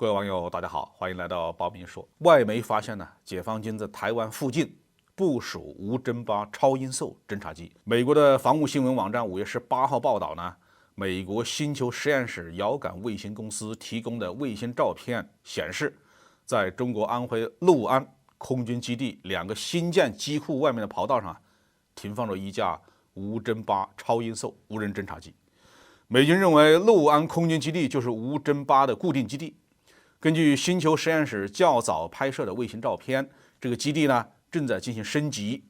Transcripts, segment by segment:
各位网友，大家好，欢迎来到包明说。外媒发现呢，解放军在台湾附近部署无侦八超音速侦察机。美国的防务新闻网站5月18号报道呢，美国星球实验室遥感卫星公司提供的卫星照片显示，在中国安徽六安空军基地2个新建机库外面的跑道上，停放着一架无侦八超音速无人侦察机。美军认为六安空军基地就是无侦八的固定基地。根据星球实验室较早拍摄的卫星照片，这个基地呢正在进行升级，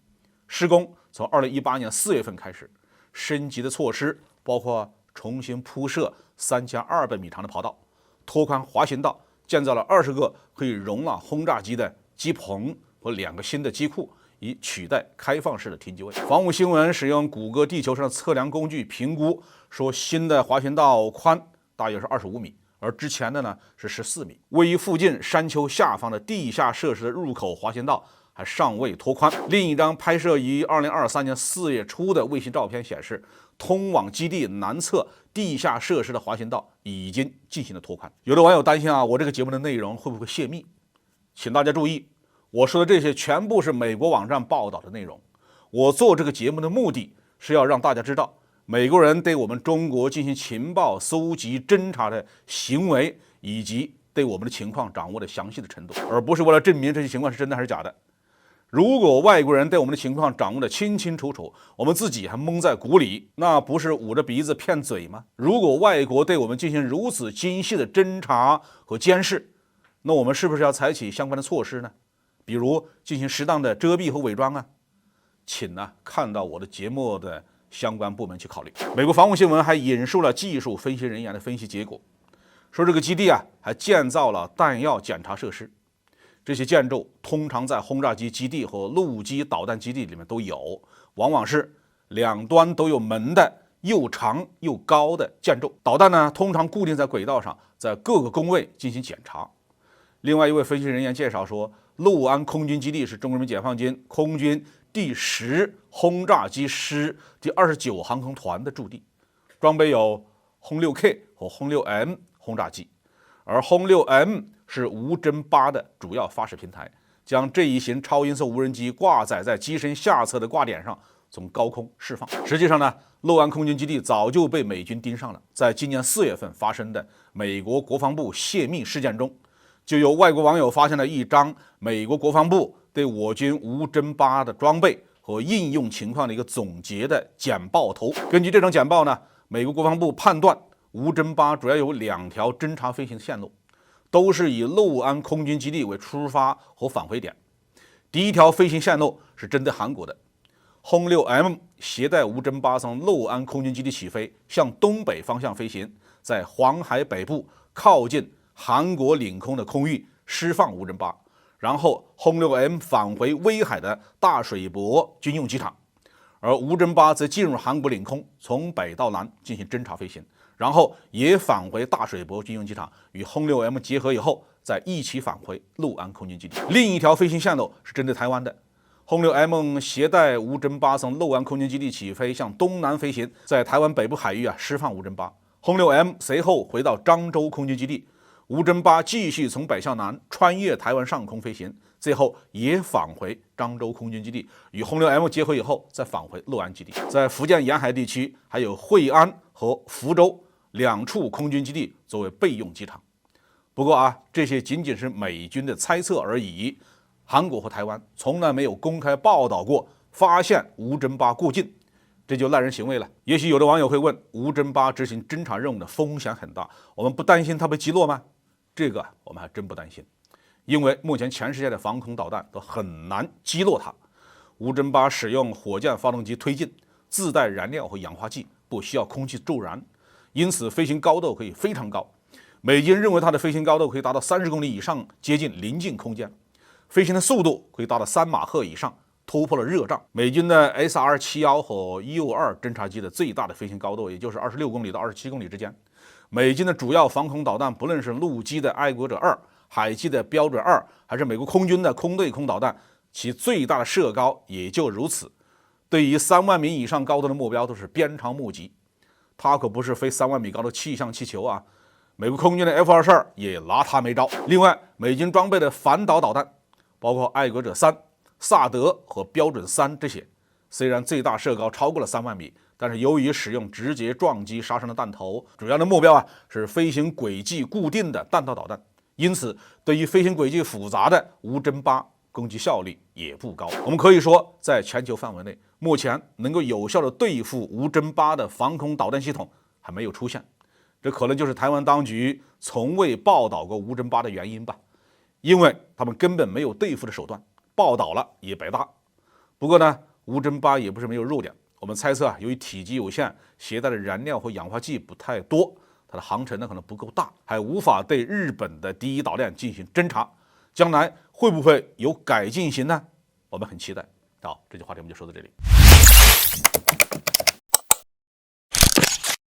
施工从2018年4月份开始。升级的措施包括重新铺设3200米长的跑道，拓宽滑行道，建造了20个可以容纳轰炸机的机棚和2个新的机库，以取代开放式的停机位。防务新闻使用谷歌地球上的测量工具评估，说新的滑行道宽大约是25米。而之前的呢是14米。位于附近山丘下方的地下设施的入口滑行道还尚未拓宽。另一张拍摄于2023年4月初的卫星照片显示，通往基地南侧地下设施的滑行道已经进行了拓宽。有的网友担心我这个节目的内容会不会泄密？请大家注意，我说的这些全部是美国网站报道的内容。我做这个节目的目的是要让大家知道，美国人对我们中国进行情报搜集侦查的行为，以及对我们的情况掌握的详细的程度，而不是为了证明这些情况是真的还是假的。如果外国人对我们的情况掌握的清清楚楚，我们自己还蒙在鼓里，那不是捂着鼻子骗嘴吗？如果外国对我们进行如此精细的侦查和监视，那我们是不是要采取相关的措施呢？比如进行适当的遮蔽和伪装啊？请看到我的节目的相关部门去考虑。美国防务新闻还引述了技术分析人员的分析结果，说这个基地还建造了弹药检查设施。这些建筑通常在轰炸机基地和陆基导弹基地里面都有，往往是两端都有门的又长又高的建筑。导弹呢通常固定在轨道上，在各个工位进行检查。另外一位分析人员介绍说，六安空军基地是中国人民解放军空军第10轰炸机师第29航空团的驻地，装备有轰 6K 和轰 6M 轰炸机，而轰 6M 是无侦八的主要发射平台，将这一型超音速无人机挂载在机身下侧的挂点上，从高空释放。实际上呢，六安空军基地早就被美军盯上了。在今年4月份发生的美国国防部泄密事件中，就有外国网友发现了一张美国国防部对我军无侦八的装备和应用情况的一个总结的简报图。根据这张简报呢，美国国防部判断无侦八主要有2条侦察飞行线路，都是以六安空军基地为出发和返回点。第一条飞行线路是针对韩国的，轰 6M 携带无侦八从六安空军基地起飞，向东北方向飞行，在黄海北部靠近韩国领空的空域释放无侦八，然后轰 6M 返回威海的大水泊军用机场，而无侦八则进入韩国领空，从北到南进行侦察飞行，然后也返回大水泊军用机场，与轰 6M 结合以后，再一起返回六安空军基地。另一条飞行线路是针对台湾的，轰 6M 携带无侦八从六安空军基地起飞，向东南飞行，在台湾北部海域释放无侦八。轰 6M 随后回到漳州空军基地，无侦八继续从北向南穿越台湾上空飞行，最后也返回漳州空军基地，与轰 6M 结合以后再返回六安基地。在福建沿海地区还有惠安和福州2处空军基地作为备用机场。不过这些仅仅是美军的猜测而已，韩国和台湾从来没有公开报道过发现无侦八过境，这就耐人寻味了。也许有的网友会问，无侦八执行侦察任务的风险很大，我们不担心它被击落吗？这个我们还真不担心，因为目前全世界的防空导弹都很难击落它。无侦八使用火箭发动机推进，自带燃料和氧化剂，不需要空气助燃，因此飞行高度可以非常高。美军认为它的飞行高度可以达到30公里以上，接近临近空间，飞行的速度可以达到3马赫以上，突破了热障。美军的 SR-71和 U-2 侦察机的最大的飞行高度也就是26公里到27公里之间。美军的主要防空导弹，不论是陆基的爱国者2、海基的标准2，还是美国空军的空对空导弹，其最大的射高也就如此。对于3万米以上高度的目标都是鞭长莫及。它可不是飞3万米高的气象气球美国空军的 F-22也拿它没招。另外，美军装备的反导导弹，包括爱国者3、萨德和标准3这些，虽然最大射高超过了3万米，但是由于使用直接撞击杀伤的弹头，主要的目标是飞行轨迹固定的弹道导弹，因此对于飞行轨迹复杂的无侦8攻击效率也不高。我们可以说，在全球范围内，目前能够有效的对付无侦8的防空导弹系统还没有出现。这可能就是台湾当局从未报道过无侦8的原因吧，因为他们根本没有对付的手段，报道了也白搭。不过呢，无侦8也不是没有弱点，我们猜测由于体积有限，携带的燃料和氧化剂不太多，它的航程可能不够大，还无法对日本的第一岛链进行侦察。将来会不会有改进型呢？我们很期待。好，这期话题我们就说到这里。